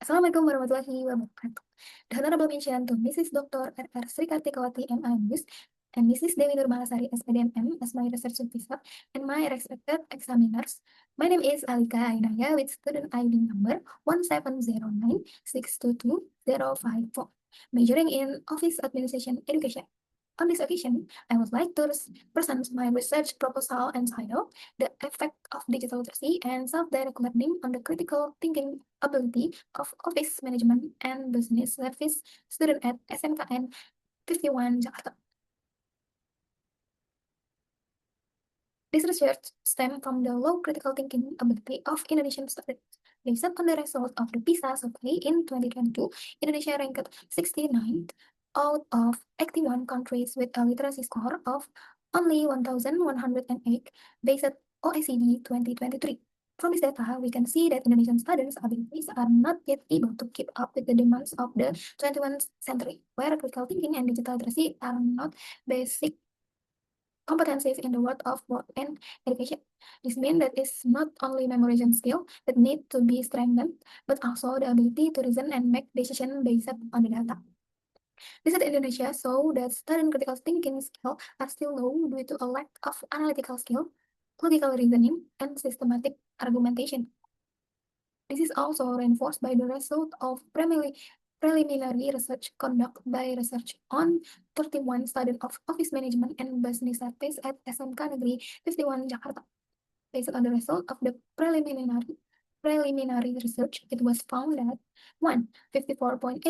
Assalamualaikum warahmatullahi wabarakatuh. The Honorable mention to Mrs. Dr. R.R. Sri Kartikawati M.A.Mus and Mrs. Dewi Nurmalasari SPDMM as my research supervisor and my respected examiners. My name is Alika Ainaya with student ID number 17096222054, majoring in Office Administration Education. On this occasion, I would like to present my research proposal entitled The Effect of Digital Literacy and Self-Direct Learning on the Critical Thinking Ability of Office Management and Business Service Student at SMKN 51 Jakarta. This research stems from the low critical thinking ability of Indonesian students. Based on the result of the PISA survey in 2022, Indonesia ranked 69th out of 81 countries with a literacy score of only 1,108 based on OECD 2023. From this data, we can see that Indonesian students' abilities are not yet able to keep up with the demands of the 21st century, where critical thinking and digital literacy are not basic competencies in the world of work and education. This means that it's not only memorization skill that need to be strengthened, but also the ability to reason and make decisions based on the data. Research in Indonesia show that student critical thinking skills are still low due to a lack of analytical skill, logical reasoning, and systematic argumentation. This is also reinforced by the result of preliminary research conducted by Research on 31 students of Office Management and Business Service at SMK Negeri 51 Jakarta. Based on the result of the preliminary research, it was found that 54.8%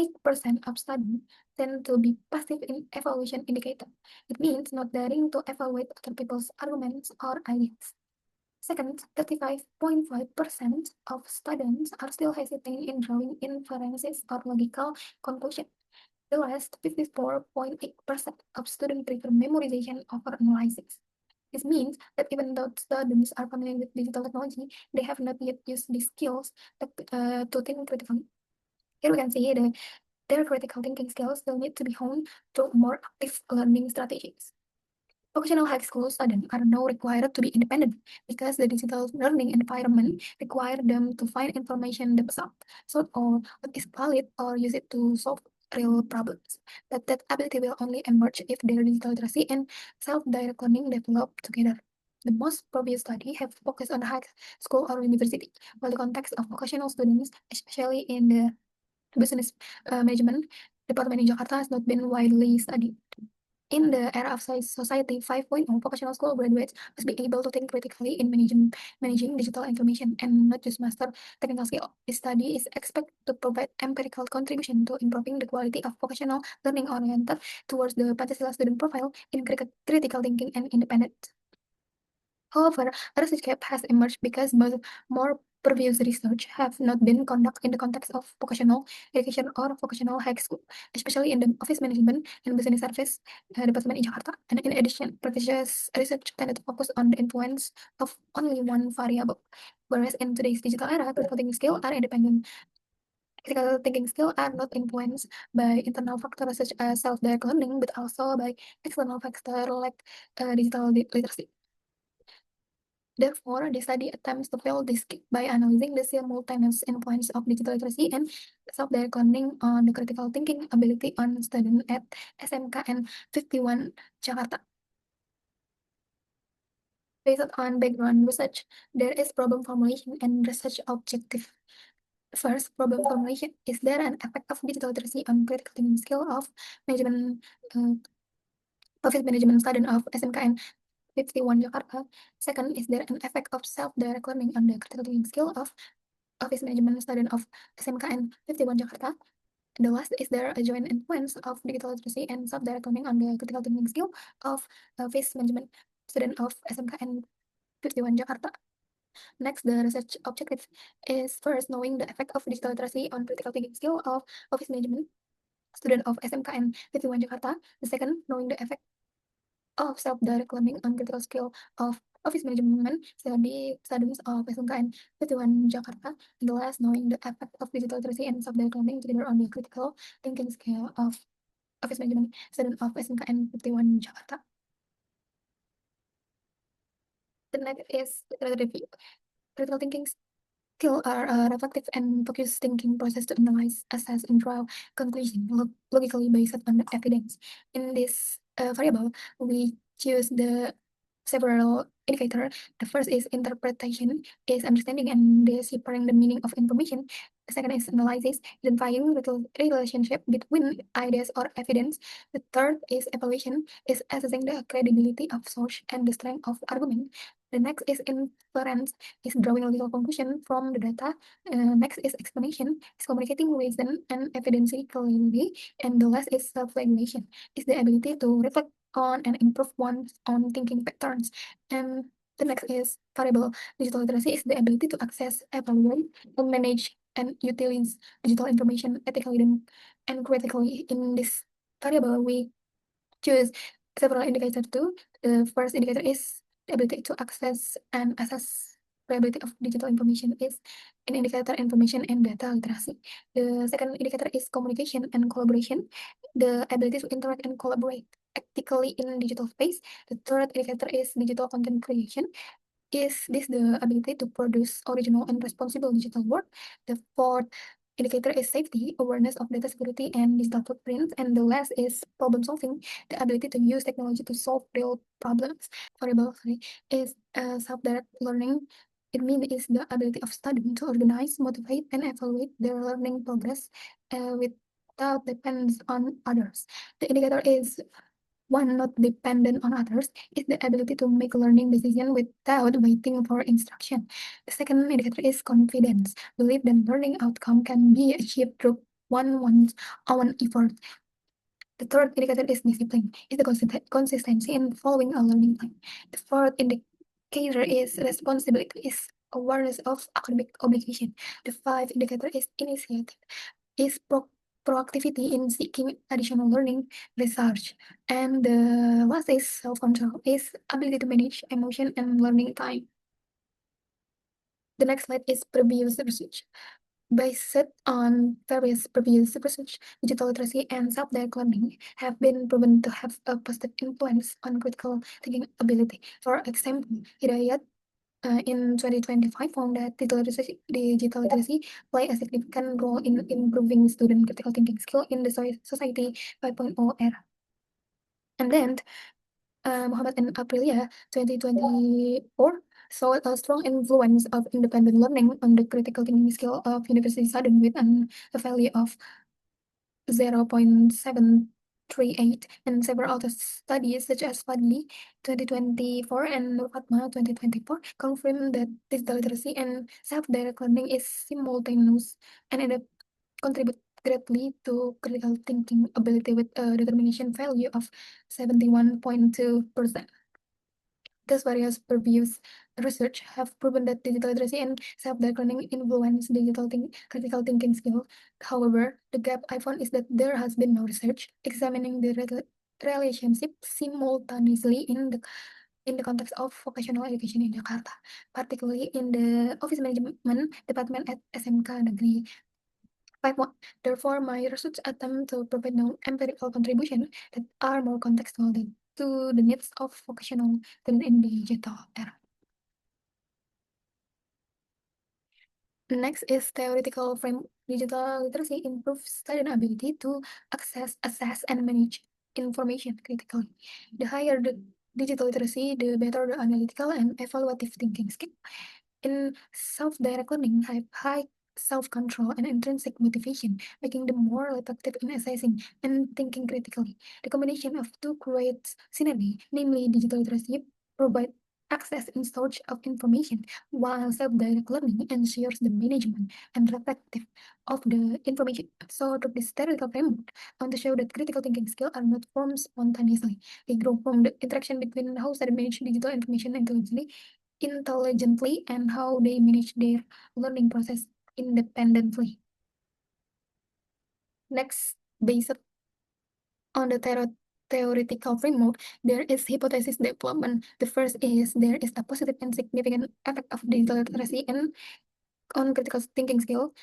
of students tend to be passive in evaluation indicator. It means not daring to evaluate other people's arguments or ideas. Second, 35.5% of students are still hesitant in drawing inferences or logical conclusion. The last 54.8% of students prefer memorization over analysis. This means that even though students are familiar with digital technology, they have not yet used these skills to think critically. Here we can see their critical thinking skills still need to be honed through more active learning strategies. Vocational high school students are now required to be independent because the digital learning environment requires them to find information themselves, sort out what is valid, or use it to solve real problems. But that ability will only emerge if their digital literacy and self-direct learning develop together. The most previous study have focused on high school or university, while the context of vocational students, especially in the business management department in Jakarta, has not been widely studied. In the era of Society 5.0, vocational school graduates must be able to think critically in managing digital information and not just master technical skill. This study is expected to provide empirical contribution to improving the quality of vocational learning oriented towards the Pancasila student profile in critical thinking and independence. However, a research gap has emerged because more previous research have not been conducted in the context of vocational education or vocational high school, especially in the office management and business service department in Jakarta. And in addition, previous research tended to focus on the influence of only one variable, whereas in today's digital era, critical thinking skills are independent. Critical thinking skills are not influenced by internal factors such as self-direct learning, but also by external factors like digital literacy. Therefore, the study attempts to fill this gap by analyzing the simultaneous influence of digital literacy and self-direct learning on the critical thinking ability on students at SMKN 51 Jakarta. Based on background research, there is problem formulation and research objective. First, problem formulation. Is there an effect of digital literacy on critical thinking skill of management, office management student of SMKN 51 Jakarta? Second, is there an effect of self-direct learning on the critical thinking skill of office management student of SMKN 51 Jakarta? The last, is there a joint influence of digital literacy and self-direct learning on the critical thinking skill of office management student of SMKN 51 Jakarta? Next, the research objective is first knowing the effect of digital literacy on critical thinking skill of office management student of SMKN 51 Jakarta. The second, knowing the effect of self-direct learning on critical skill of office management students of SMKN 51 Jakarta. And the last, knowing the effect of digital literacy and self-direct learning together on the critical thinking skill of office management student of SMKN 51 Jakarta. The next is review. Critical thinking skill are a reflective and focused thinking process to analyze, assess, and draw conclusion logically based on the evidence. In this variable, we choose the several indicator. The first is interpretation, is understanding and deciphering the meaning of information. The second is analysis, identifying relationship between ideas or evidence. The third is evaluation, is assessing the credibility of source and the strength of argument. The next is inference, is drawing logical conclusion from the data. Next is explanation, is communicating reason and evidence clearly. And the last is self-regulation, is the ability to reflect on and improve one's own thinking patterns. And the next is variable. Digital literacy is the ability to access, evaluate, and manage and utilize digital information ethically and critically. In this variable, we choose several indicators too. The first indicator is the ability to access and assess reliability of digital information is an indicator information and data literacy. The second indicator is communication and collaboration, the ability to interact and collaborate ethically in digital space. The third indicator is digital content creation. Is this the ability to produce original and responsible digital work? The fourth indicator is safety, awareness of data security and digital footprints. And the last is problem solving, the ability to use technology to solve real problems. Variable three is self-direct learning. It means is the ability of students to organize, motivate, and evaluate their learning progress without dependence on others. The indicator is one not dependent on others is the ability to make learning decision without waiting for instruction. The second indicator is confidence, believe that learning outcome can be achieved through one's own effort. The third indicator is discipline, is the consistency in following a learning plan. The fourth indicator is responsibility, is awareness of academic obligation. The fifth indicator is initiative, is proactivity in seeking additional learning research. And the last is self-control, is ability to manage emotion and learning time. The next slide is previous research. Based on various previous research, digital literacy and self-directed learning have been proven to have a positive influence on critical thinking ability. For example, Hidayat in 2025 found that digital literacy play a significant role in improving student critical thinking skill in the society 5.0 era. And then Muhammad and Aprilia 2024 saw a strong influence of independent learning on the critical thinking skill of university students with a value of 0.738, and several other studies such as Fadli 2024 and Nur Fatma 2024 confirm that digital literacy and self-directed learning is simultaneous and it contribute greatly to critical thinking ability with a determination value of 71.2%. Thus, various previous research have proven that digital literacy and self-directed learning influence critical thinking skills. However, the gap I found is that there has been no research examining the relationship simultaneously in the context of vocational education in Jakarta, particularly in the office management department at SMK Negeri 5.1. Therefore, my research attempt to provide no empirical contribution that are more contextual to the needs of vocational students in the digital era. Next is theoretical frame. Digital literacy improves student ability to access, assess, and manage information critically. The higher the digital literacy, the better the analytical and evaluative thinking skill. In self-directed learning, have high self-control and intrinsic motivation, making them more effective in assessing and thinking critically. The combination of two creates synergy, namely digital literacy provide access and storage of information, while self-directed learning ensures the management and reflective of the information. So through this theoretical framework, I want to show that critical thinking skills are not formed spontaneously. They grow from the interaction between how students manage digital information intelligently and how they manage their learning process independently. Next, based on the theoretical framework, there is hypothesis development. The first is there is a positive and significant effect of digital literacy and on critical thinking skill.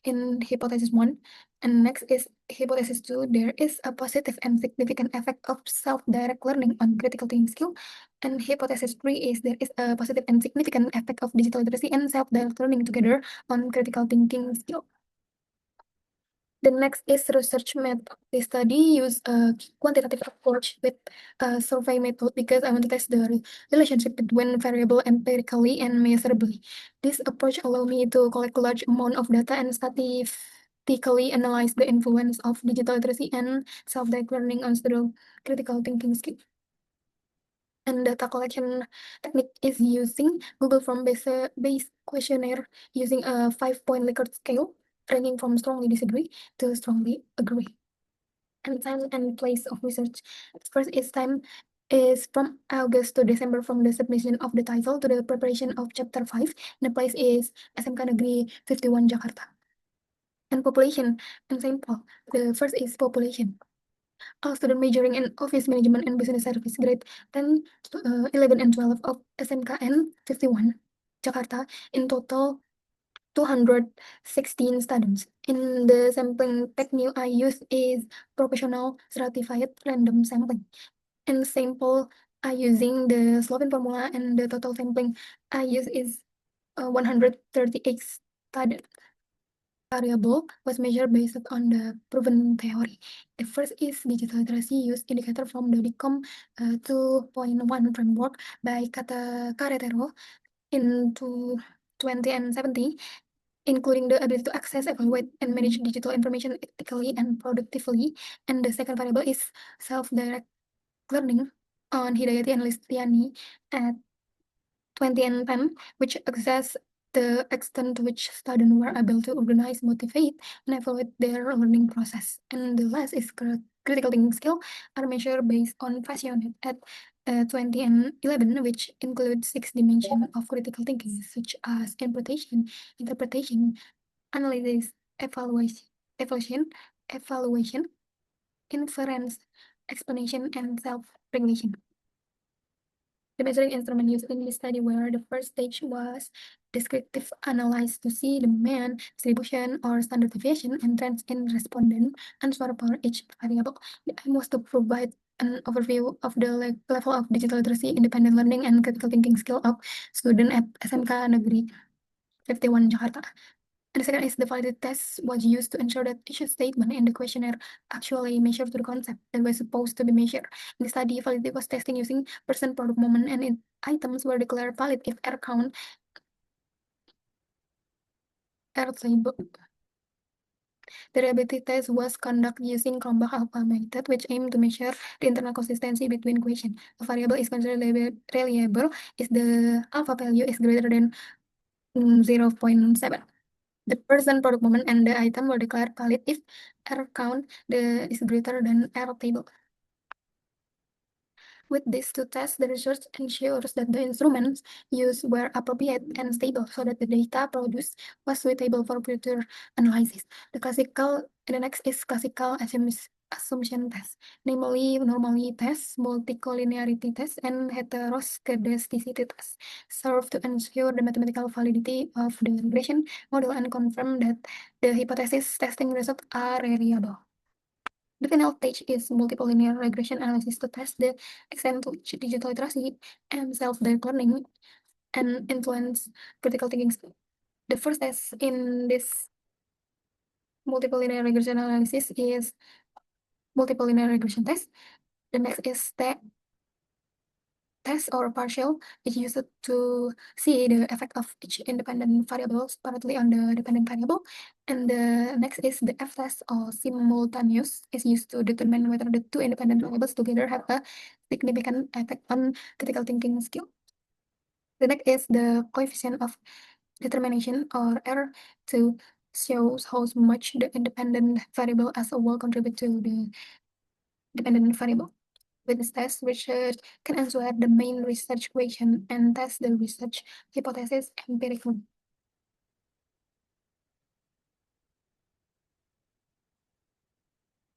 in hypothesis 1. And next is hypothesis 2. There is a positive and significant effect of self-direct learning on critical thinking skill. And hypothesis 3 is there is a positive and significant effect of digital literacy and self-direct learning together on critical thinking skill. The next is research method. The study use a quantitative approach with a survey method because I want to test the relationship between variable empirically and measurably. This approach allow me to collect large amount of data and statistically analyze the influence of digital literacy and self-directed learning on student critical thinking skill. And data collection technique is using Google Form-based questionnaire using a 5-point Likert scale, ranging from strongly disagree to strongly agree. And time and place of research. First is time is from August to December from the submission of the title to the preparation of chapter 5. And the place is SMK Negeri 51 Jakarta. And population and sample. The first is population. All student majoring in office management and business service grade 10, 11 and 12 of SMKN 51 Jakarta, in total 216 students. In the sampling technique I use is proportional stratified random sampling. And sample I using the Slovene formula, and the total sampling I use is 138 students. Variable was measured based on the proven theory. The first is digital literacy use indicator from the DICOM 2.1 framework by Carretero in 2017, including the ability to access, evaluate, and manage digital information ethically and productively. And the second variable is self-direct learning on Hidayati and Listiani at 2010, which assess the extent to which students were able to organize, motivate, and evaluate their learning process. And the last is critical thinking skill are measured based on FAST at 2011, which includes 6 dimensions of critical thinking, such as interpretation, analysis, evaluation, inference, explanation, and self-regulation. The measuring instrument used in this study were the first stage was descriptive analysis to see the mean, distribution, or standard deviation and trends in respondent answer for each variable. The aim was to provide an overview of the level of digital literacy, independent learning, and critical thinking skill of students at SMK Negeri 51 Jakarta. And the second is the validity test was used to ensure that each statement in the questionnaire actually measured to the concept that was supposed to be measured. In the study, validity was testing using person, product, moment, and items were declared valid if error count, error label. The reliability test was conducted using Cronbach alpha method, which aimed to measure the internal consistency between questions. A variable is considered reliable if the alpha value is greater than 0.7. The person, product, moment, and the item were declared valid if error count is greater than error table. With these two tests, the research ensures that the instruments used were appropriate and stable so that the data produced was suitable for future analysis. The next is classical assumption test, namely normality test, multicollinearity test, and heteroscedasticity test, serve to ensure the mathematical validity of the regression model and confirm that the hypothesis testing results are reliable. The final stage is multiple linear regression analysis to test the extent to which digital literacy and self-directed learning and influence critical thinking skill. The first test in this multiple linear regression analysis is multiple linear regression test. The next is test or partial is used to see the effect of each independent variable separately on the dependent variable. And the next is the F-test or simultaneous is used to determine whether the two independent variables together have a significant effect on critical thinking skill. The next is the coefficient of determination or error to show how much the independent variable as a whole contribute to the dependent variable. With this test, research can answer the main research question and test the research hypothesis empirically.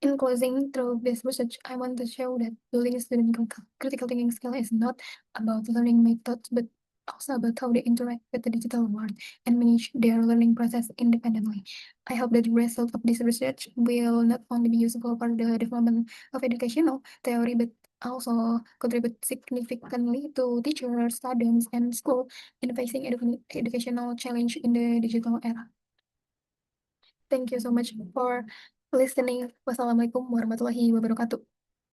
In closing, through this research, I want to show that building a student critical thinking skill is not about learning methods, but also about how they interact with the digital world and manage their learning process independently. I hope that the result of this research will not only be useful for the development of educational theory, but also contribute significantly to teachers, students, and school in facing educational challenge in the digital era. Thank you so much for listening. Wassalamualaikum warahmatullahi wabarakatuh.